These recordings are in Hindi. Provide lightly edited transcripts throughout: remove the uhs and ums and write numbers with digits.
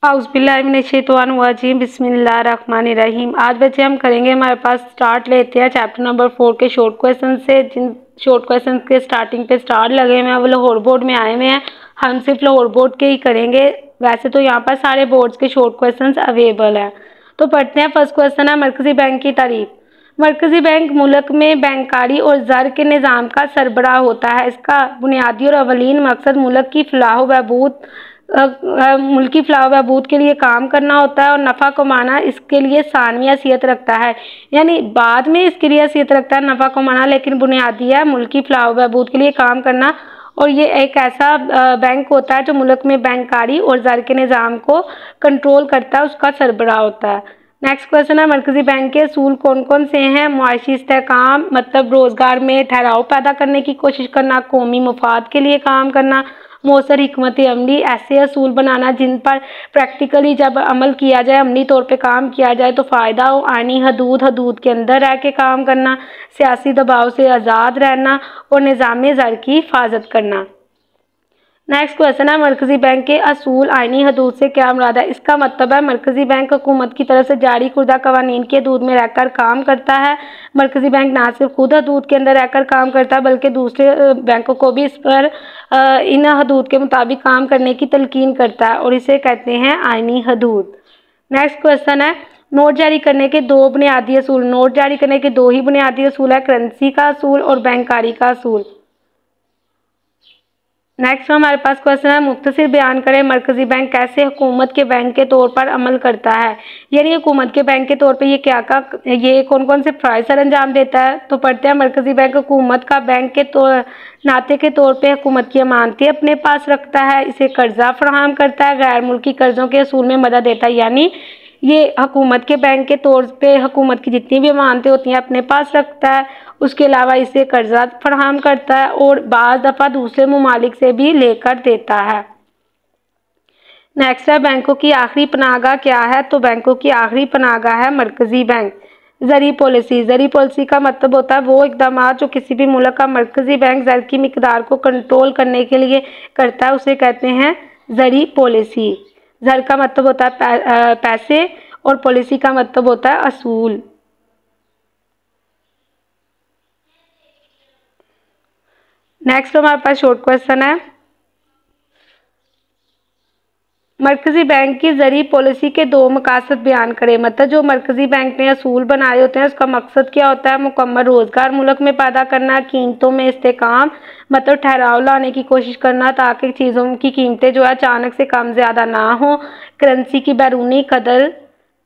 औज़ुबिल्लाहिमिनश्शैतानिर्रजीम बिस्मिल्लाहिर्रहमानिर्रहीम। आज बच्चे हम करेंगे, हमारे पास स्टार्ट लेते हैं चैप्टर नंबर 4 के शॉर्ट क्वेश्चन से। जिन शॉर्ट क्वेश्चन के स्टार्टिंग पे स्टार लगे हुए हैं वो लाहौर बोर्ड में आए हुए हैं, हम सिर्फ लाहौर बोर्ड के ही करेंगे। वैसे तो यहाँ पर सारे बोर्ड्स के शॉर्ट क्वेश्चन अवेलेबल हैं। तो पढ़ते हैं। फर्स्ट क्वेश्चन है, मरकज़ी बैंक की तारीफ। मरकज़ी बैंक मुल्क में बैंककारी और ज़र के निज़ाम का सरबराह होता है। इसका बुनियादी और अवलीन मकसद मुल्की फ़लाह बहबूद के लिए काम करना होता है और नफ़ा कमाना इसके लिए सानवी हैसियत रखता है। यानी बाद में इसके लिए हैसियत रखता है नफ़ा कमाना, लेकिन बुनियादी है मुल्की फ़लाह बहबूद के लिए काम करना। और ये एक ऐसा बैंक होता है जो मुल्क में बैंककारी और ज़र के निज़ाम को कंट्रोल करता है, उसका सरबराह होता है। नेक्स्ट क्वेश्चन है, मरकज़ी बैंक के असूल कौन कौन से हैं? मुआशी इस्तेहकाम, मतलब रोज़गार में ठहराव पैदा करने की कोशिश करना, कौमी मफाद के लिए काम करना, मौसर हिकमत अमली, ऐसे असूल बनाना जिन पर प्रैक्टिकली जब अमल किया जाए, अमली तौर पे काम किया जाए तो फ़ायदा हो, आइनी हदूद के अंदर रह के काम करना, सियासी दबाव से आज़ाद रहना और निज़ाम ज़र की हिफाजत करना। नेक्स्ट क्वेश्चन है, मरकज़ी बैंक के असूल आइनी हदूद से क्या मुराद है? इसका मतलब है मरकज़ी बैंक हुकूमत की तरफ से जारी कुर्दा कवानीन के हदूद में रहकर काम करता है। मरकज़ी बैंक ना सिर्फ खुद हदूद के अंदर रहकर काम करता है बल्कि दूसरे बैंकों को भी इस पर इन हदूद के मुताबिक काम करने की तलकीन करता है और इसे कहते हैं आइनी हदूद। नेक्स्ट क्वेश्चन है, नोट जारी करने के दो बुनियादी असूल। नोट जारी करने के दो ही बुनियादी असूल है, करेंसी का असूल और बैंककारी का असूल। नेक्स्ट हमारे पास क्वेश्चन है, मुख्तसर बयान करें मरकज़ी बैंक कैसे हुकूमत के बैंक के तौर पर अमल करता है। यानी हुकूमत के बैंक के तौर पर ये कौन कौन से फ़राइज़ सर अंजाम देता है। तो पढ़ते हैं, मरकज़ी बैंक हुकूमत का बैंक के नाते के तौर पे हुकूमत की अमानतें अपने पास रखता है, इसे कर्जा फराहम करता है, गैर मुल्की कर्ज़ों के असूल में मदद देता है। यानी ये हुकूमत के बैंक के तौर पे हुकूमत की जितनी भी अमानतें होती हैं अपने पास रखता है, उसके अलावा इसे कर्जा फराहम करता है और बाज़ दफ़ा दूसरे ममालिक से भी लेकर देता है। नेक्स्ट है, बैंकों की आखिरी पनाहगाह क्या है? तो बैंकों की आखिरी पनाहगाह है मरकज़ी बैंक। ज़री पॉलिसी। ज़री पॉलिसी का मतलब होता है वो इक़दाम जो किसी भी मुल्क का मरकज़ी बैंक ज़र की मिक़दार को कंट्रोल करने के लिए करता है, उसे कहते हैं ज़री पॉलिसी। ज़र का मतलब होता है पैसे और पॉलिसी का मतलब होता है असूल। नेक्स्ट हमारे पास शॉर्ट क्वेश्चन है, मरकज़ी बैंक की ज़री पॉलिसी के दो मकासद बयान करें। मतलब जो मरकज़ी बैंक ने असूल बनाए होते हैं उसका मकसद क्या होता है? मुकम्मल रोज़गार मुल्क में पैदा करना, कीमतों में इस्तेहकाम मतलब ठहराव लाने की कोशिश करना ताकि चीज़ों की कीमतें जो है अचानक से कम ज़्यादा ना हो, करेंसी की बैरूनी कदर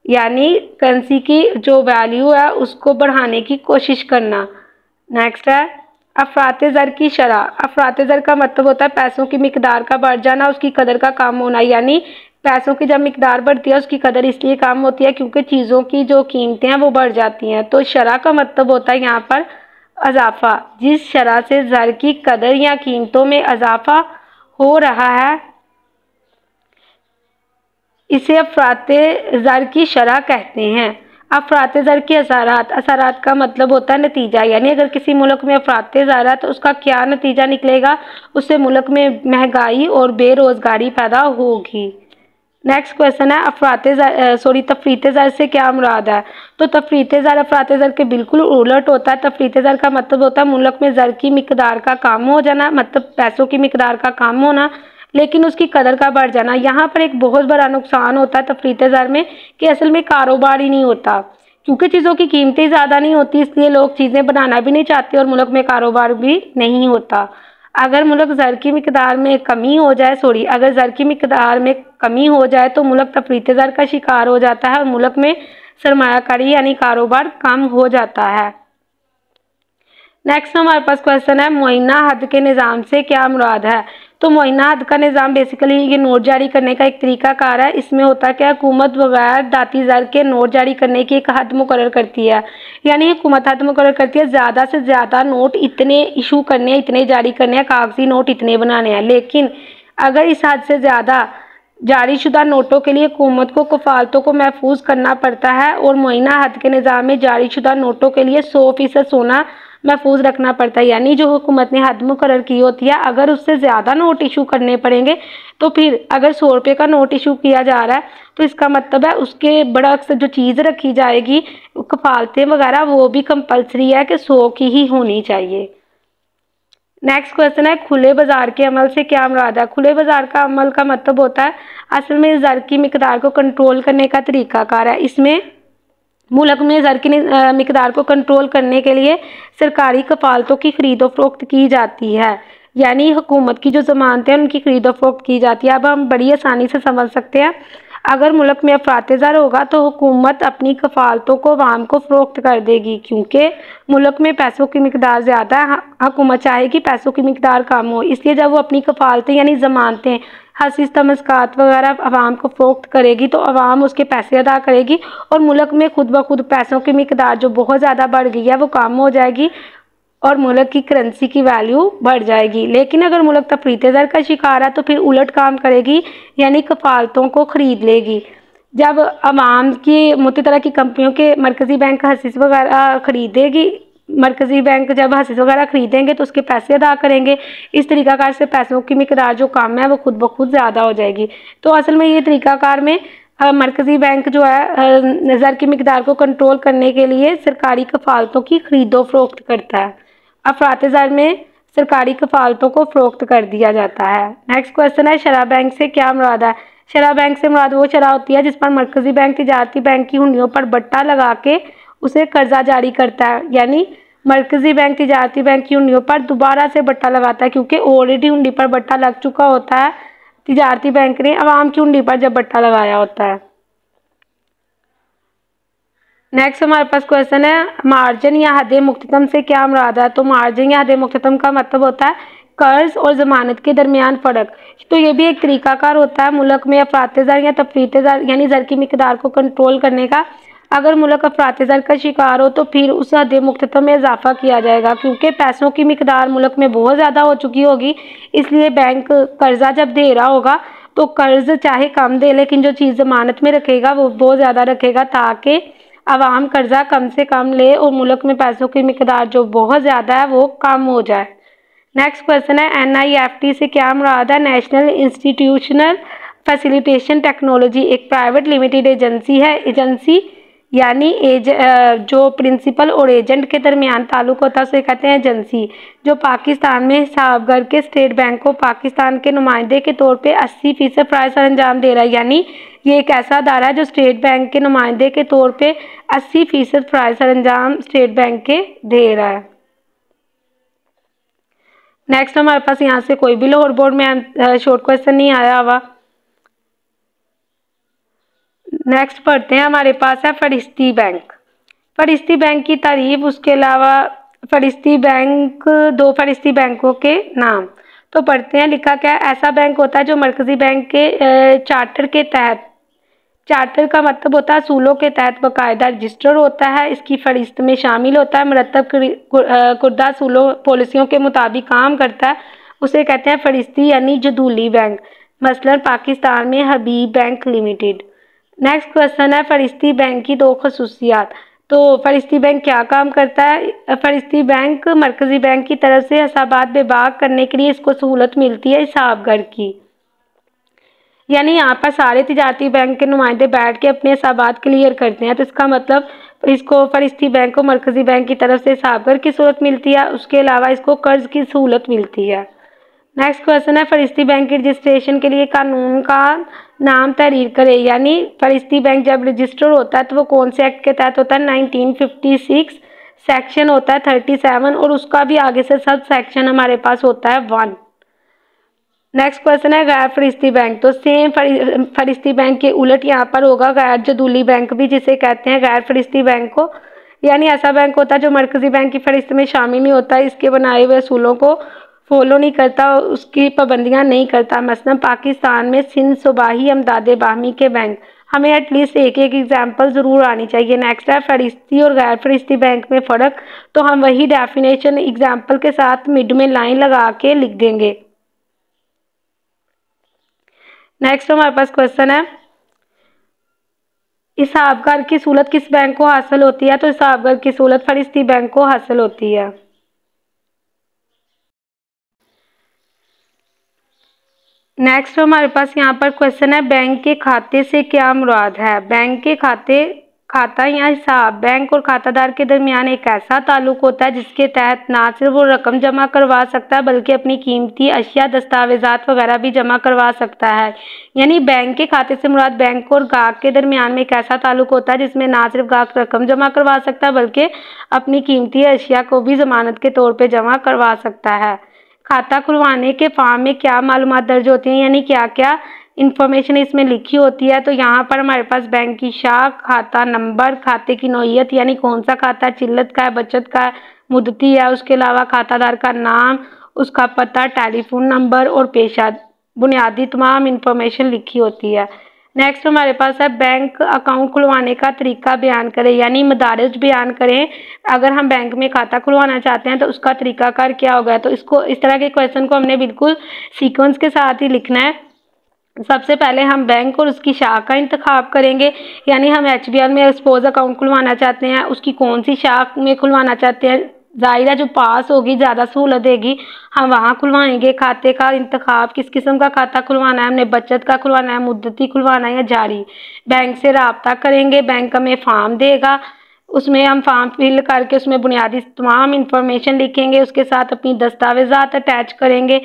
यानी करेंसी की जो वैल्यू है उसको बढ़ाने की कोशिश करना। नेक्स्ट है, अफराते ज़र की शरह। अफराते ज़र का मतलब होता है पैसों की मिकदार का बढ़ जाना, उसकी कदर का कम होना। यानी पैसों की जब मिकदार बढ़ती है उसकी कदर इसलिए कम होती है क्योंकि चीज़ों की जो कीमतें हैं वो बढ़ जाती हैं। तो शरह का मतलब होता है यहाँ पर इजाफा। जिस शरह से ज़र की कदर या कीमतों में इजाफा हो रहा है इसे अफराते ज़र की शरह कहते हैं। अफराते ज़र के असरात का मतलब होता है नतीजा। यानी अगर किसी मुल्क में अफराते ज़र है तो उसका क्या नतीजा निकलेगा? उससे मुल्क में महंगाई और बेरोज़गारी पैदा होगी। नेक्स्ट क्वेश्चन है, तफरीते ज़र से क्या मुराद है? तो तफरीते ज़र अफराते ज़र के बिल्कुल उलट होता है। तफरीते ज़र का मतलब होता है मुल्क में ज़र की मिकदार का कम हो जाना, मतलब पैसों की मिकदार का कम होना लेकिन उसकी कदर का बढ़ जाना। यहाँ पर एक बहुत बड़ा नुकसान होता है तफरीते ज़र में कि असल में कारोबार ही नहीं होता, क्योंकि चीज़ों की कीमतें ज़्यादा नहीं होती इसलिए लोग चीज़ें बनाना भी नहीं चाहते और मुल्क में कारोबार भी नहीं होता। अगर मुल्क ज़र की मिकदार में कमी हो जाए अगर ज़र की मिकदार में कमी हो जाए तो मुल्क तफरीते ज़र का शिकार हो जाता है और मुल्क में सरमायाकारी यानी कारोबार कम हो जाता है। नेक्स्ट हमारे पास क्वेश्चन है, मुअय्यना हद के निज़ाम से क्या मुराद है? तो मुअय्यना हद का निज़ाम बेसिकली ये नोट जारी करने का एक तरीक़ाकार है। इसमें होता है हुकूमत बगैर दाती ज़र के नोट जारी करने की एक हद मुकर्रर करती है। यानी हुकूमत हद मुकर्रर करती है ज़्यादा से ज़्यादा नोट इतने इशू करने हैं, इतने जारी करने हैं, कागजी नोट इतने बनाने हैं। लेकिन अगर इस हद से ज़्यादा जारी शुदा नोटों के लिए हुकूमत को कफ़ालतों को महफूज करना पड़ता है और मुअय्यना हद के निज़ाम में जारी शुदा नोटों के लिए 100% सोना महफूज रखना पड़ता है। यानी जो हुकूमत ने हद मुकर्रर की होती है, अगर उससे ज़्यादा नोट इशू करने पड़ेंगे तो फिर अगर 100 रुपये का नोट इशू किया जा रहा है तो इसका मतलब है उसके बरअक्स जो चीज़ रखी जाएगी, कफालतें वगैरह, वो भी कंपलसरी है कि 100 की ही होनी चाहिए। नेक्स्ट क्वेश्चन है, खुले बाजार के अमल से क्या मुराद है। खुले बाजार का अमल का मतलब होता है असल में ज़र की मिकदार को कंट्रोल करने का तरीक़ाकार है। इसमें मुल्क में ज़र की मिकदार को कंट्रोल करने के लिए सरकारी कफालतों की खरीदो फरोख्त की जाती है, यानी हुकूमत की जो ज़मानतें हैं उनकी खरीदो फरोख्त की जाती है। अब हम बड़ी आसानी से समझ सकते हैं, अगर मुल्क में अफरात ज़र होगा तो हुकूमत अपनी कफालतों को अवाम को फ़रोख्त कर देगी, क्योंकि मुल्क में पैसों की मिकदार ज़्यादा है, हुकूमत चाहेगी पैसों की मिकदार कम हो, इसलिए जब वो अपनी कफालतें यानी ज़मानतें, हसीस तमस्कात वगैरह अवाम को फ़रोख्त करेगी तो अवाम उसके पैसे अदा करेगी और मुल्क में खुद ब खुद पैसों की मिकदार जो बहुत ज़्यादा बढ़ गई है वो कम हो जाएगी और मुल्क की करेंसी की वैल्यू बढ़ जाएगी। लेकिन अगर मुल्क तफरीत ज़र का शिकार है तो फिर उलट काम करेगी, यानी कफालतों को ख़रीद लेगी। जब अवाम की मोटी तरह की कंपनियों के मरकज़ी बैंक हसीस वगैरह ख़रीदेगी, मरकज़ी बैंक जब हसीस वगैरह ख़रीदेंगे तो उसके पैसे अदा करेंगे। इस तरीक़ाकार से पैसों की मिकदार जो कम है वो खुद ब खुद ज़्यादा हो जाएगी। तो असल में ये तरीक़ाकार में मरकज़ी बैंक जो है ज़र की मिकदार को कंट्रोल करने के लिए सरकारी कफालतों की खरीदो फरोख्त करता है। अफरात ज़र में सरकारी कफालतों को फ़रोख्त कर दिया जाता है। नेक्स्ट क्वेश्चन है, शरह बैंक से क्या मुराद है। शरह बैंक से मुराद वो शरह होती है जिस पर मरकज़ी बैंक तिजारती बैंक की हुंडियों पर बट्टा लगा के उसे कर्जा जारी करता है, यानी मरकज़ी बैंक तिजारती बैंक की हुंडियों पर दोबारा से बट्टा लगाता है, क्योंकि ऑलरेडी हुंडी पर बट्टा लग चुका होता है। तिजारती बैंक ने अवाम की हुंडी पर जब बट्टा लगाया होता है। नेक्स्ट हमारे पास क्वेश्चन है, मार्जिन या हद मुख्ततम से क्या मुराद है। तो मार्जिन या हद मुख्ततम का मतलब होता है कर्ज और ज़मानत के दरमियान फ़र्क। तो ये भी एक तरीक़ाकार होता है मुल्क में अफरात ज़र या तफरीत ज़र यानी ज़र की मिकदार को कंट्रोल करने का। अगर मुल्क अफरात ज़र का शिकार हो तो फिर उस हद मुख्ततम में इजाफा किया जाएगा, क्योंकि पैसों की मिकदार मुल्क में बहुत ज़्यादा हो चुकी होगी, इसलिए बैंक कर्जा जब दे रहा होगा तो कर्ज चाहे कम दे लेकिन जो चीज़ ज़मानत में रखेगा वो बहुत ज़्यादा रखेगा, ताकि अवाम कर्जा कम से कम ले और मुल्क में पैसों की मिकदार जो बहुत ज़्यादा है वो कम हो जाए। नेक्स्ट क्वेश्चन है, NIFT से क्या मुराद है। नेशनल इंस्टीट्यूशनल फैसिलिटेशन टेक्नोलॉजी एक प्राइवेट लिमिटेड एजेंसी है। एजेंसी यानी जो प्रिंसिपल और एजेंट के दरमियान ताल्लुक़ होता है उसे कहते हैं एजेंसी, जो पाकिस्तान में हिसाबगर के स्टेट बैंक को पाकिस्तान के नुमाइंदे के तौर पे 80% फ़राइज़ सर अंजाम दे रहा है। यानी ये एक ऐसा अदारा है जो स्टेट बैंक के नुमाइंदे के तौर पे 80% फ़राइज़ सर अंजाम स्टेट बैंक के दे रहा है। नेक्स्ट हमारे पास यहाँ से कोई भी लाहौर बोर्ड में शॉर्ट क्वेश्चन नहीं आया हुआ। नेक्स्ट पढ़ते हैं, हमारे पास है फरिश्ती बैंक। फरिश्ती बैंक की तारीफ, उसके अलावा फरिश्ती बैंक, दो फरिश्ती बैंकों के नाम। तो पढ़ते हैं, लिखा क्या है। ऐसा बैंक होता है जो मरकज़ी बैंक के चार्टर के तहत, चार्टर का मतलब होता है असूलों के तहत बाकायदा रजिस्टर होता है, इसकी फरिश्त में शामिल होता है, मरतब कुर्दा असूलों पॉलिसियों के मुताबिक काम करता है, उसे कहते हैं फरिश्ती यानी जदूली बैंक। मसलन पाकिस्तान में हबीब बैंक लिमिटेड। नेक्स्ट क्वेश्चन है, फरिश्ती बैंक की दो खसूसियात। तो फरिश्ती बैंक क्या काम करता है। फरिश्ती बैंक मरकज़ी बैंक की तरफ से हिसाबात बेबाक करने के लिए इसको सहूलत मिलती है हिसाबगर की, यानी यहाँ पर सारे तिजारती बैंक के नुमाइंदे बैठ के अपने हिसाबात क्लियर करते हैं। तो इसका मतलब इसको फरिश्ती बैंक को मरकज़ी बैंक की तरफ से हिसाबगर की सहूलत मिलती है, उसके अलावा इसको कर्ज की सहूलत मिलती है। नेक्स्ट क्वेश्चन है, फरिश्ती बैंक की रजिस्ट्रेशन के लिए कानून का नाम तहरीर करे, यानी फरिश्ती बैंक जब रजिस्टर होता है तो वो कौन से एक्ट के तहत होता है। 1956 सेक्शन होता है 37 और उसका भी आगे से सब सेक्शन हमारे पास होता है 1। नेक्स्ट क्वेश्चन है, गैर फरिश्ती बैंक। तो सेम फरिश्ती बैंक के उलट यहाँ पर होगा गैर जदूली बैंक भी, जिसे कहते हैं गैर फरिश्ती बैंक को, यानी ऐसा बैंक होता है जो मरकज़ी बैंक की फरिश्त में शामिल नहीं होता, इसके बनाए हुए असूलों को फॉलो नहीं करता, उसकी पाबंदियां नहीं करता। मसलन पाकिस्तान में सिंध सूबाही अमदाद बाहमी के बैंक, हमें एटलीस्ट एक एग्जांपल ज़रूर आनी चाहिए। नेक्स्ट है, फरिश्ती और गैर फरिश्ती बैंक में फ़र्क। तो हम वही डेफिनेशन एग्जांपल के साथ मिड में लाइन लगा के लिख देंगे। नेक्स्ट हमारे पास क्वेश्चन है, हिसाबगार की सहूलत किस बैंक को हासिल होती है। तो हिसाबगार की सहूलत फरिश्ती बैंक को हासिल होती है। नेक्स्ट हमारे पास यहाँ पर क्वेश्चन है, बैंक के खाते से क्या मुराद है। बैंक के खाता या हिसाब बैंक और खातादार के दरमियान एक ऐसा ताल्लुक होता है जिसके तहत ना सिर्फ वो रकम जमा करवा सकता है बल्कि अपनी कीमती अशिया, दस्तावेजात वगैरह भी जमा करवा सकता है। यानी बैंक के खाते से मुराद बैंक और गाहक के दरमियान में एक ऐसा ताल्लुक होता है जिसमें ना सिर्फ गाहक रकम जमा करवा सकता है बल्कि अपनी कीमती अशिया को भी जमानत के तौर पर जमा करवा सकता है। खाता खुलवाने के फॉर्म में क्या मालूमात दर्ज होती हैं, यानी क्या क्या इंफॉर्मेशन इसमें लिखी होती है। तो यहाँ पर हमारे पास बैंक की शाख, खाता नंबर, खाते की नौइयत यानी कौन सा खाता चिल्लत का है, बचत का है, मुद्दती है, उसके अलावा खातादार का नाम, उसका पता, टेलीफोन नंबर और पेशा, बुनियादी तमाम इंफॉर्मेशन लिखी होती है। नेक्स्ट हमारे पास है, बैंक अकाउंट खुलवाने का तरीका बयान करें, यानी मदारिज बयान करें। अगर हम बैंक में खाता खुलवाना चाहते हैं तो उसका तरीकाकार क्या होगा। तो इस तरह के क्वेश्चन को हमने बिल्कुल सीक्वेंस के साथ ही लिखना है। सबसे पहले हम बैंक और उसकी शाख का इंतखाब करेंगे, यानी हम एचबीआर में सपोज अकाउंट खुलवाना चाहते हैं, उसकी कौन सी शाख में खुलवाना चाहते हैं, ज़ाहिर है जो पास होगी, ज़्यादा सहूलत देगी, हम वहाँ खुलवाएंगे। खाते का इंतखाब, किस किस्म का खाता खुलवाना है, हमने बचत का खुलवाना है, मुद्दती खुलवाना है या जारी। बैंक से रब्ता करेंगे, बैंक हमें फॉर्म देगा, उसमें हम फॉर्म फिल करके उसमें बुनियादी तमाम इंफॉर्मेशन लिखेंगे, उसके साथ अपनी दस्तावेजात अटैच करेंगे।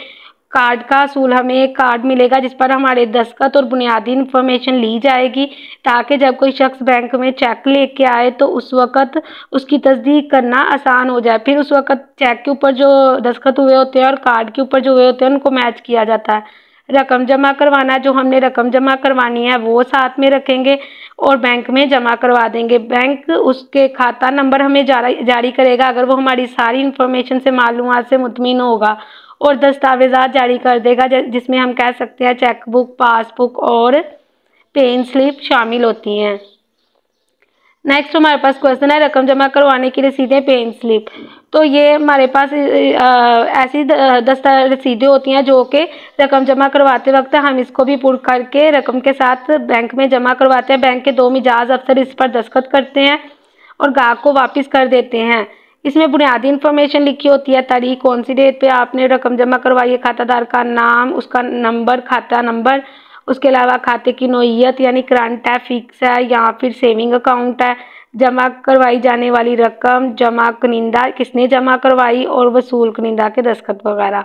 कार्ड का असूल, हमें एक कार्ड मिलेगा जिस पर हमारे दस्तखत और बुनियादी इंफॉर्मेशन ली जाएगी ताकि जब कोई शख्स बैंक में चेक लेके आए तो उस वक़्त उसकी तस्दीक करना आसान हो जाए। फिर उस वक़्त चेक के ऊपर जो दस्तखत हुए होते हैं और कार्ड के ऊपर जो हुए होते हैं उनको मैच किया जाता है। रकम जमा करवाना, जो हमने रकम जमा करवानी है वो साथ में रखेंगे और बैंक में जमा करवा देंगे। बैंक उसके खाता नंबर हमें जारी करेगा अगर वो हमारी सारी इंफॉर्मेशन से, मालूमात से मुतमिन होगा, और दस्तावेजात जारी कर देगा जिसमें हम कह सकते हैं चेक बुक, पासबुक और पेन स्लिप शामिल होती हैं। नेक्स्ट हमारे पास क्वेश्चन है, रकम जमा करवाने की रसीदें, पेन स्लिप। तो ये हमारे पास ऐसी रसीदें होती हैं जो कि रकम जमा करवाते वक्त हम इसको भी पुर करके रकम के साथ बैंक में जमा करवाते हैं। बैंक के दो मिजाज अफसर इस पर दस्तखत करते हैं और गाहक को वापस कर देते हैं। इसमें बुनियादी इंफॉर्मेशन लिखी होती है, तारीख, कौन सी डेट पे आपने रकम जमा करवाई है, खातादार का नाम, उसका नंबर, खाता नंबर, उसके अलावा खाते की नौइयत यानी करंट है, फिक्स है या फिर सेविंग अकाउंट है, जमा करवाई जाने वाली रकम, जमा कनिंदा किसने जमा करवाई और वसूल कनिंदा के दस्तखत वगैरह।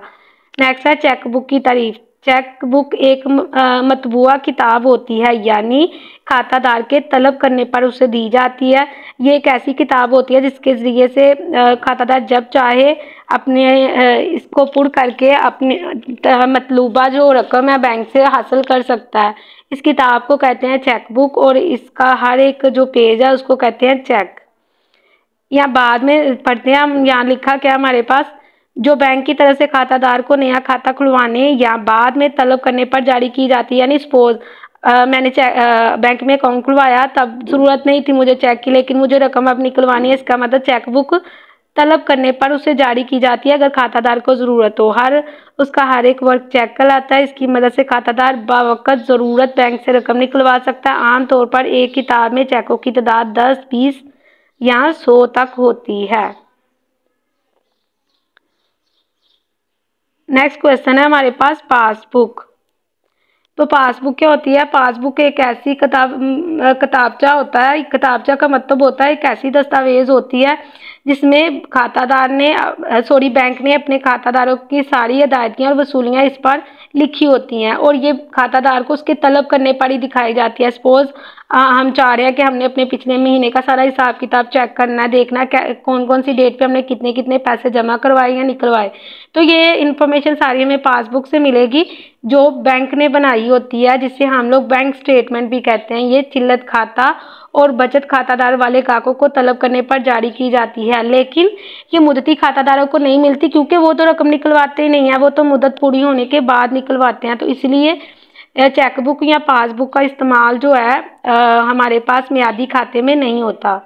नेक्स्ट है चेक बुक की तारीफ। चेक बुक एक मतबूआ किताब होती है, यानी खातादार के तलब करने पर उसे दी जाती है। ये एक ऐसी किताब होती है जिसके ज़रिए से खातादार जब चाहे अपने इसको पुर करके अपने मतलूबा जो रकम है बैंक से हासिल कर सकता है। इस किताब को कहते हैं चेक बुक और इसका हर एक जो पेज है उसको कहते हैं चेक। यहाँ बाद में पढ़ते हैं हम, यहाँ लिखा क्या हमारे पास, जो बैंक की तरफ से खातादार को नया खाता खुलवाने या बाद में तलब करने पर जारी की जाती है। यानी सपोज मैंने बैंक में अकाउंट खुलवाया, तब ज़रूरत नहीं थी मुझे चेक की, लेकिन मुझे रकम अब निकलवानी है, इसका मतलब चेक बुक तलब करने पर उसे जारी की जाती है अगर खातादार को ज़रूरत हो। उसका हर एक वर्क चेक कहलाता है। इसकी मदद से खातादार बावक़्त ज़रूरत बैंक से रकम निकलवा सकता है। आमतौर पर एक किताब में चेकों की तादाद 10, 20 या 100 तक होती है। नेक्स्ट क्वेश्चन है हमारे पास पासबुक। तो पासबुक क्या होती है। पासबुक एक ऐसी किताबचा होता है। किताबचा का मतलब होता है एक ऐसी दस्तावेज होती है जिसमें बैंक ने अपने खातादारों की सारी अदायगियाँ और वसूलियाँ इस पर लिखी होती हैं और ये खातादार को उसके तलब करने पर ही दिखाई जाती है। सपोज हम चाह रहे हैं कि हमने अपने पिछले महीने का सारा हिसाब किताब चेक करना है, देखना है कौन कौन सी डेट पे हमने कितने कितने पैसे जमा करवाए या निकलवाए। तो ये इन्फॉर्मेशन सारी हमें पासबुक से मिलेगी जो बैंक ने बनाई होती है, जिसे हम लोग बैंक स्टेटमेंट भी कहते हैं। ये चिल्लत खाता और बचत खातादार वाले ग्राहकों को तलब करने पर जारी की जाती है, लेकिन ये मुद्दती खातादारों को नहीं मिलती क्योंकि वो तो रकम निकलवाते ही नहीं है, वो तो मुद्दत पूरी होने के बाद निकलवाते हैं। तो इसलिए चेकबुक या पासबुक का इस्तेमाल जो है हमारे पास मियादी खाते में नहीं होता।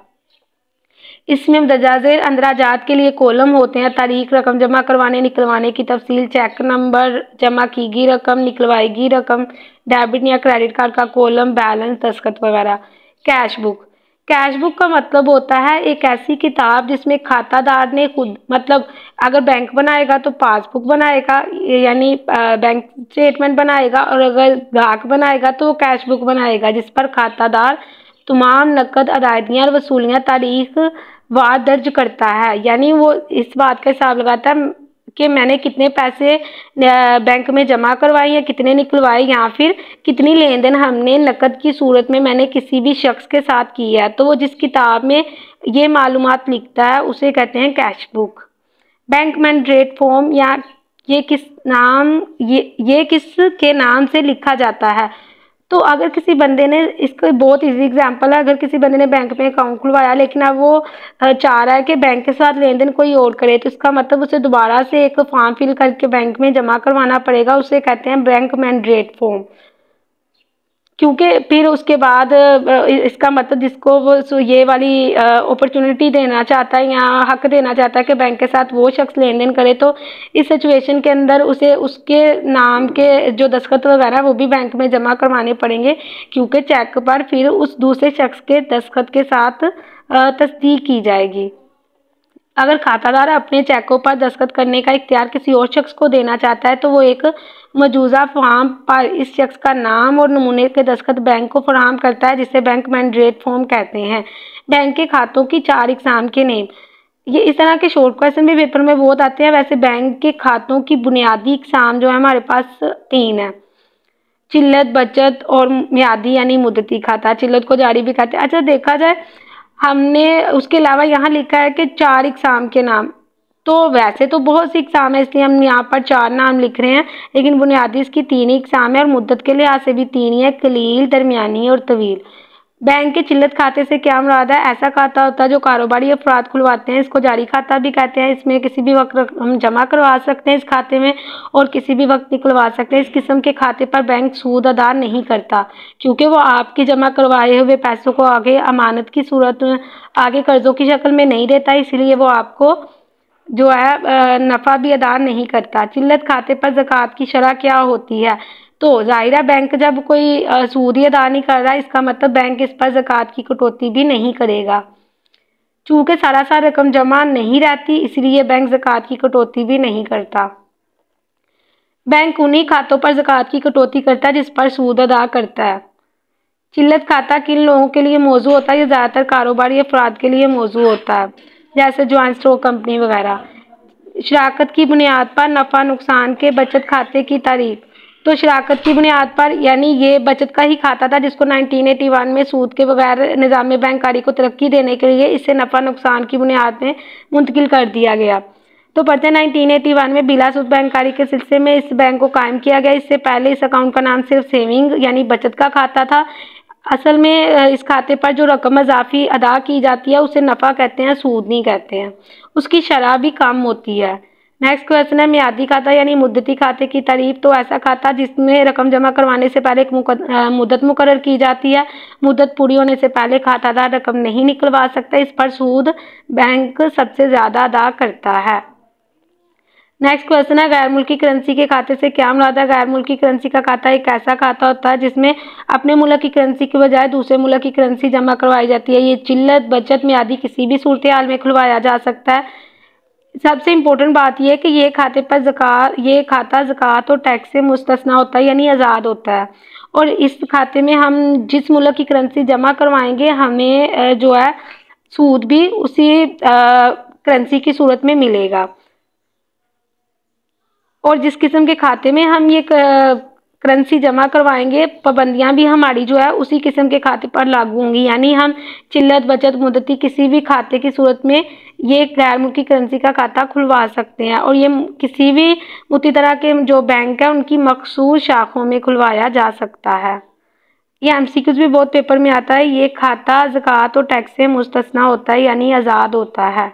इसमें मदराजे अंदराजात के लिए कॉलम होते हैं, तारीख, रकम जमा करवाने निकलवाने की तफसील, चेक नंबर, जमा की गई रकम, निकलवाई गई रकम, डेबिट या क्रेडिट कार्ड का कॉलम, बैलेंस, दस्तखत वगैरह। कैश बुक, कैश बुक का मतलब होता है एक ऐसी किताब जिसमें खातादार ने खुद, मतलब अगर बैंक बनाएगा तो पासबुक बनाएगा, यानी बैंक स्टेटमेंट बनाएगा, और अगर ग्राहक बनाएगा तो वो कैश बुक बनाएगा, जिस पर खातादार तमाम नकद अदायगियाँ और वसूलियाँ तारीख वार दर्ज करता है। यानी वो इस बात का हिसाब लगाता है कि मैंने कितने पैसे बैंक में जमा करवाए या कितने निकलवाए, या फिर कितनी लेन देन हमने नकद की सूरत में मैंने किसी भी शख्स के साथ की है। तो वो जिस किताब में ये मालूमात लिखता है उसे कहते हैं cash book. Bank mandate form या ये किस के नाम से लिखा जाता है। तो अगर किसी बंदे ने, इसका बहुत इजी एग्जांपल है, अगर किसी बंदे ने बैंक में अकाउंट खुलवाया लेकिन अब वो चाह रहा है कि बैंक के साथ लेन देन कोई और करे, तो इसका मतलब उसे दोबारा से एक फॉर्म फिल करके बैंक में जमा करवाना पड़ेगा। उसे कहते हैं बैंक मैंडेट फॉर्म। क्योंकि फिर उसके बाद इसका मतलब जिसको वो ये वाली अपॉर्चुनिटी देना चाहता है या हक देना चाहता है कि बैंक के साथ वो शख्स लेन देन करे, तो इस सिचुएशन के अंदर उसे उसके नाम के जो दस्तखत वगैरह वो भी बैंक में जमा करवाने पड़ेंगे, क्योंकि चेक पर फिर उस दूसरे शख्स के दस्तखत के साथ तस्दीक की जाएगी। अगर खातादार अपने चेकों पर दस्तखत करने का इख्तियार किसी और शख्स को देना चाहता है तो वो एक मौजूदा फॉर्म पर इस शख्स का नाम और नमूने के दस्तखत बैंक को फराहम करता है, जिसे बैंक मैंडेट फॉर्म कहते हैं। बैंक के खातों की 4 इकसाम के नेम। ये इस तरह के शॉर्ट क्वेश्चन भी पेपर में बहुत आते हैं। वैसे बैंक के खातों की बुनियादी इकसाम जो है हमारे पास 3 है, चिल्लत, बचत और मियादी यानी मुद्दती खाता। चिल्लत को जारी भी कहते हैं। अच्छा, देखा जाए हमने उसके अलावा यहाँ लिखा है कि 4 इकसाम के नाम, तो वैसे तो बहुत सी इकसाम है इसलिए हम यहाँ पर 4 नाम लिख रहे हैं, लेकिन बुनियादी इसकी 3 ही इकसाम है और मुद्दत के लिहाज से भी 3 ही है, कलील, दरमियानी और तवील। बैंक के चिल्लत खाते से क्या मुराद है? ऐसा खाता होता है जो कारोबारी अफराद खुलवाते हैं। इसको जारी खाता भी कहते हैं। इसमें किसी भी वक्त हम जमा करवा सकते हैं इस खाते में और किसी भी वक्त निकलवा सकते हैं। इस किस्म के खाते पर बैंक सूद अदा नहीं करता, क्योंकि वो आपके जमा करवाए हुए पैसों को आगे अमानत की सूरत में, आगे कर्जों की शक्ल में नहीं देता, इसलिए वो आपको जो है नफ़ा भी अदा नहीं करता। चिल्लत खाते पर ज़कात की शरह क्या होती है? तो ज़ाहिर है बैंक जब कोई सूद ही अदा नहीं कर रहा, इसका मतलब बैंक इस पर ज़कात की कटौती भी नहीं करेगा। चूँकि सारा रकम जमा नहीं रहती, इसलिए बैंक ज़कात की कटौती भी नहीं करता। बैंक उन्हीं खातों पर ज़कात की कटौती करता है जिस पर सूद अदा करता है। चिल्लत खाता किन लोगों के लिए मौजू होता है? ये ज़्यादातर कारोबारी अफराद के लिए मौजू होता है, जैसे जॉइंट स्टॉक कंपनी वगैरह। शराकत की बुनियाद पर नफ़ा नुकसान के बचत खाते की तारीख। तो शराकत की बुनियाद पर, यानी ये बचत का ही खाता था जिसको 1981 में सूद के बगैर निज़ाम बैंकारी को तरक्की देने के लिए इसे नफ़ा नुकसान की बुनियाद में मुंतकिल कर दिया गया। तो पढ़ते हैं 1981 में बिला सूद बैंकारी के सिलसिले में इस बैंक को कायम किया गया। इससे पहले इस अकाउंट का नाम सिर्फ सेविंग यानी बचत का खाता था। असल में इस खाते पर जो रकम इजाफी अदा की जाती है उसे नफ़ा कहते हैं, सूद नहीं कहते हैं। उसकी शरह भी कम होती है। नेक्स्ट क्वेश्चन है मियादी खाता यानी मुद्दती खाते की तारीफ। तो ऐसा खाता जिसमें रकम जमा करवाने से पहले एक मुद्दत मुकर्रर की जाती है। मुद्दत पूरी होने से पहले खातादार रकम नहीं निकलवा सकता। इस पर सूद बैंक सबसे ज़्यादा अदा करता है। नेक्स्ट क्वेश्चन है गैर मुल्की करेंसी के खाते से क्या मुराद है? गैर मुल्की करेंसी का खाता एक ऐसा खाता होता है जिसमें अपने मुल्क की करेंसी के बजाय दूसरे मुल्क की करेंसी जमा करवाई जाती है। ये चिल्लत, बचत, मियादी किसी भी सूरत हाल में खुलवाया जा सकता है। सबसे इम्पोर्टेंट बात यह है कि ये खाता ज़कात और टैक्स से मुस्तस्ना होता है, यानी आज़ाद होता है। और इस खाते में हम जिस मुल्क की करेंसी जमा करवाएंगे हमें जो है सूद भी उसी करेंसी की सूरत में मिलेगा। और जिस किस्म के खाते में हम ये करेंसी जमा करवाएंगे पाबंदियां भी हमारी जो है उसी किस्म के खाते पर लागू होंगी। यानी हम चिल्लत, बचत, मुद्दती किसी भी खाते की सूरत में ये गैर मुल्की करेंसी का खाता खुलवा सकते हैं और ये किसी भी उसी तरह के जो बैंक है उनकी मखसूस शाखों में खुलवाया जा सकता है। ये एमसीक्यूज भी बहुत पेपर में आता है। ये खाता ज़कात और टैक्स से मुस्तस्ना होता है, यानी आज़ाद होता है।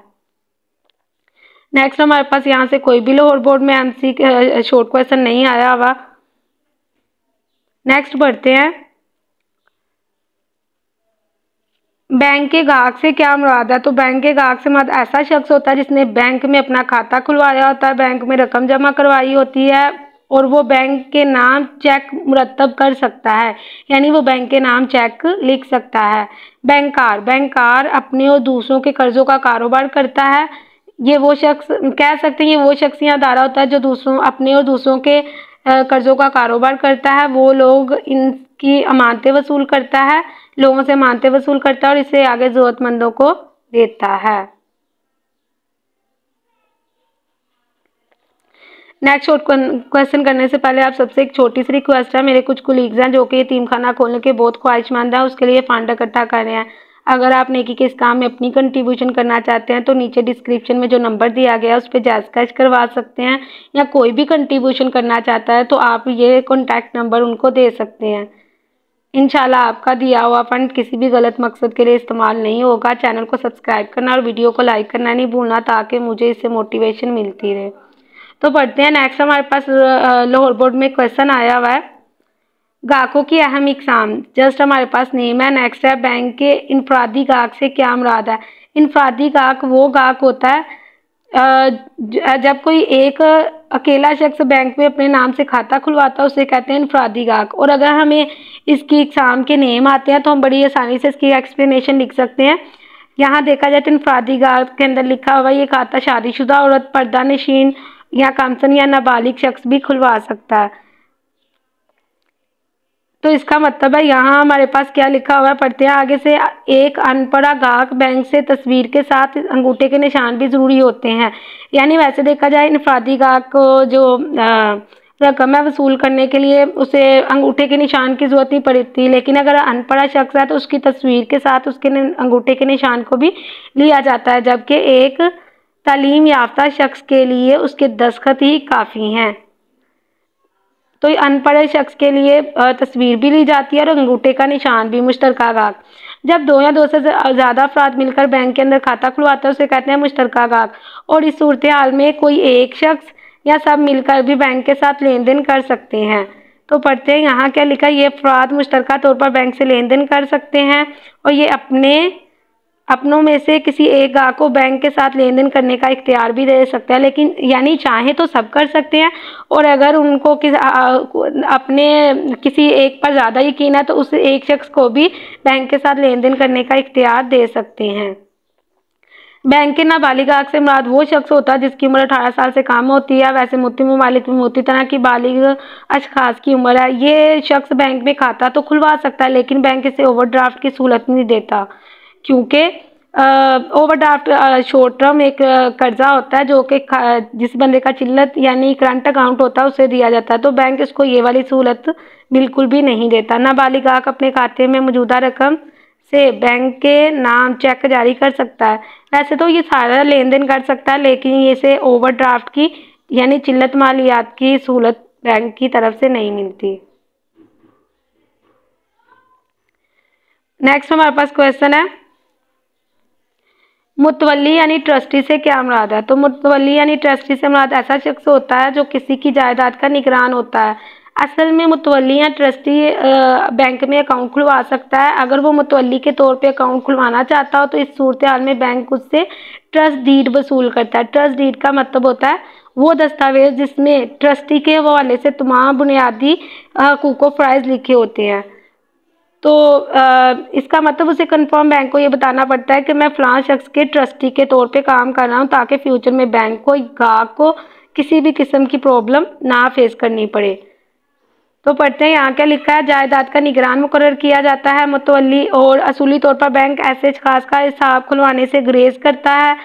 नेक्स्ट हमारे पास यहाँ से कोई भी लाहौर बोर्ड में शॉर्ट क्वेश्चन नहीं आया हुआ। नेक्स्ट बढ़ते हैं। बैंक के ग्राहक से क्या मुराद है? तो बैंक के ग्राहक से मुराद ऐसा शख्स होता है जिसने बैंक में अपना खाता खुलवाया होता है, बैंक में रकम जमा करवाई होती है और वो बैंक के नाम चेक मुरतब कर सकता है, यानी वो बैंक के नाम चेक लिख सकता है। बैंकार अपने और दूसरों के कर्जों का कारोबार करता है। ये वो शख्स कह सकते हैं, ये वो शख्स या अदारा होता है जो अपने और दूसरों के कर्जों का कारोबार करता है। वो लोग इनकी अमानतें वसूल करता है, लोगों से अमानतें वसूल करता है और इसे आगे जरूरतमंदों को देता है। नेक्स्ट क्वेश्चन करने से पहले आप सबसे एक छोटी सी रिक्वेस्ट है, मेरे कुछ कोलीग्स हैं जो कि यतीम खाना खोलने के बहुत ख्वाहिशमंद हैं, उसके लिए फंड इकट्ठा कर रहे हैं। अगर आप नेकी के इस काम में अपनी कंट्रीब्यूशन करना चाहते हैं तो नीचे डिस्क्रिप्शन में जो नंबर दिया गया है उस पर जायज़ कैश करवा सकते हैं, या कोई भी कंट्रीब्यूशन करना चाहता है तो आप ये कॉन्टैक्ट नंबर उनको दे सकते हैं। इंशाल्लाह आपका दिया हुआ फंड किसी भी गलत मकसद के लिए इस्तेमाल नहीं होगा। चैनल को सब्सक्राइब करना और वीडियो को लाइक करना नहीं भूलना ताकि मुझे इससे मोटिवेशन मिलती रहे। तो पढ़ते हैं नेक्स्ट। हमारे पास लाहौर बोर्ड में क्वेश्चन आया हुआ है, गाहकों की अहम इकसाम। जस्ट हमारे पास नेम है। नेक्स्ट है, बैंक के इनफरादी गाहक से क्या मुराद है। इनफरादी गाहक वो गाहक होता है जब कोई एक अकेला शख्स बैंक में अपने नाम से खाता खुलवाता है उसे कहते हैं इनफरादी गाहक। और अगर हमें इसकी इकसाम के नेम आते हैं तो हम बड़ी आसानी से इसकी एक्सप्लेनेशन लिख सकते हैं। यहाँ देखा जाए तो इनफरादी गाहक के अंदर लिखा हुआ ये खाता शादीशुदा औरत, पर्दा नशीन या कामसन या नाबालिग शख्स भी खुलवा सकता है। तो इसका मतलब है यहाँ हमारे पास क्या लिखा हुआ है, पढ़ते हैं आगे से। एक अनपढ़ा गाहक बैंक से तस्वीर के साथ अंगूठे के निशान भी ज़रूरी होते हैं। यानी वैसे देखा जाए इनफरादी गाहक को जो रकम है वसूल करने के लिए उसे अंगूठे के निशान की ज़रूरत नहीं पड़ती, लेकिन अगर अनपढ़ा शख्स है तो उसकी तस्वीर के साथ उसके अंगूठे के निशान को भी लिया जाता है, जबकि एक तालीम याफ्ता शख्स के लिए उसके दस्तखत ही काफ़ी हैं। तो अनपढ़ शख्स के लिए तस्वीर भी ली जाती है और अंगूठे का निशान भी। मुश्तरका गाहक, जब दो या दो से ज़्यादा अफराद मिलकर बैंक के अंदर खाता खुलवाते हैं उसे कहते हैं मुश्तरका गाहक। और इस सूरत हाल में कोई एक शख्स या सब मिलकर भी बैंक के साथ लेन देन कर सकते हैं। तो पढ़ते हैं यहाँ क्या लिखा, ये अफराद मुश्तरका तौर पर बैंक से लेन देन कर सकते हैं और ये अपनों में से किसी एक गाहक को बैंक के साथ लेन देन करने का इख्तियार भी दे सकता है, लेकिन यानी चाहे तो सब कर सकते हैं। और अगर उनको अपने किसी एक पर ज़्यादा यकीन है तो उस एक शख्स को भी बैंक के साथ लेन देन करने का इख्तियार दे सकते हैं। बैंक के नाबालिग गाहक से मुराद वो शख्स होता है जिसकी उम्र 18 साल से कम होती है। वैसे मुफ्ती ममालिक में मोती तरह की बालिग अशखास की उम्र है। ये शख्स बैंक में खाता तो खुलवा सकता है, लेकिन बैंक इसे ओवरड्राफ्ट की सहूलत नहीं देता, क्योंकि ओवरड्राफ्ट शॉर्ट टर्म एक कर्जा होता है जो कि जिस बंदे का चिल्लत यानी करंट अकाउंट होता है उसे दिया जाता है। तो बैंक इसको ये वाली सहूलत बिल्कुल भी नहीं देता। नाबालिग गाहक अपने खाते में मौजूदा रकम से बैंक के नाम चेक जारी कर सकता है। वैसे तो ये सारा लेन देन कर सकता है, लेकिन ये से ओवरड्राफ्ट की यानी चिल्लत मालियात की सहूलत बैंक की तरफ से नहीं मिलती। नेक्स्ट हमारे पास क्वेश्चन है, मुतवल्ली यानी ट्रस्टी से क्या मुराद है। तो मुतवल्ली यानी ट्रस्टी से मुराद ऐसा शख्स होता है जो किसी की जायदाद का निगरान होता है। असल में मुतवल्ली या ट्रस्टी बैंक में अकाउंट खुलवा सकता है। अगर वो मुतवल्ली के तौर पे अकाउंट खुलवाना चाहता हो तो इस सूरत हाल में बैंक उससे ट्रस्ट डीड वसूल करता है। ट्रस्ट डीड का मतलब होता है वो दस्तावेज जिसमें ट्रस्टी के हवाले से तमाम बुनियादी हकूक़ व फ़राइज़ लिखे होते हैं। तो इसका मतलब उसे कंफर्म बैंक को ये बताना पड़ता है कि मैं फ़लाँ शख्स के ट्रस्टी के तौर पे काम कर रहा हूँ, ताकि फ्यूचर में बैंक को गाहक को किसी भी किस्म की प्रॉब्लम ना फेस करनी पड़े। तो पढ़ते हैं यहाँ क्या लिखा है, जायदाद का निगरान मुकर्रर किया जाता है मुतवल्ली, और असूली तौर पर बैंक ऐसे खास का हिसाब खुलवाने से गुरेज करता है।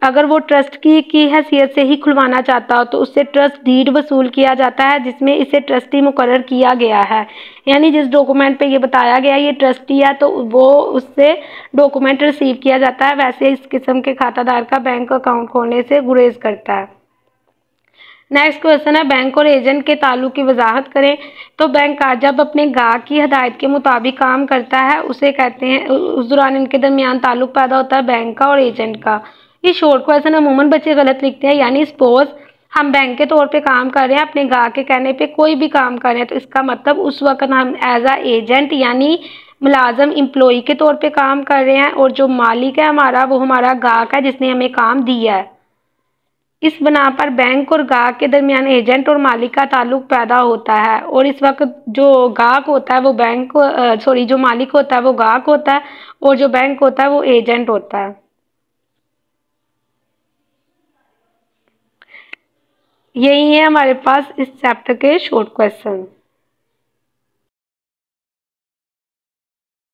अगर वो ट्रस्ट की हैसियत से ही खुलवाना चाहता हो तो उससे ट्रस्ट डीड वसूल किया जाता है जिसमें इसे ट्रस्टी मुकर्रर किया गया है। यानी जिस डॉक्यूमेंट पे ये बताया गया ये ट्रस्टी है तो वो उससे डॉक्यूमेंट रिसीव किया जाता है। वैसे इस किस्म के खातादार का बैंक अकाउंट खोलने से गुरेज करता है। नेक्स्ट क्वेश्चन है, बैंक और एजेंट के ताल्लुक की वजाहत करें। तो बैंक जब अपने गाहक की हदायत के मुताबिक काम करता है उसे कहते हैं, उस दौरान इनके दरमियान ताल्लुक पैदा होता है बैंक का और एजेंट का। ये शॉर्ट क्वेश्चन अमूमन बच्चे गलत लिखते हैं। यानी सपोज हम बैंक के तौर पे काम कर रहे हैं, अपने गाहक के कहने पे कोई भी काम कर रहे हैं, तो इसका मतलब उस वक्त हम एज आ एजेंट यानी मुलाजम एम्प्लॉई के तौर पे काम कर रहे हैं, और जो मालिक है हमारा वो हमारा गाहक है जिसने हमें काम दिया है। इस बना पर बैंक और गाहक के दरमियान एजेंट और मालिक का ताल्लुक पैदा होता है, और इस वक्त जो गाहक होता है वो जो मालिक होता है वो गाहक होता है, और जो बैंक होता है वो एजेंट होता है। यही है हमारे पास इस चैप्टर के शॉर्ट क्वेश्चन।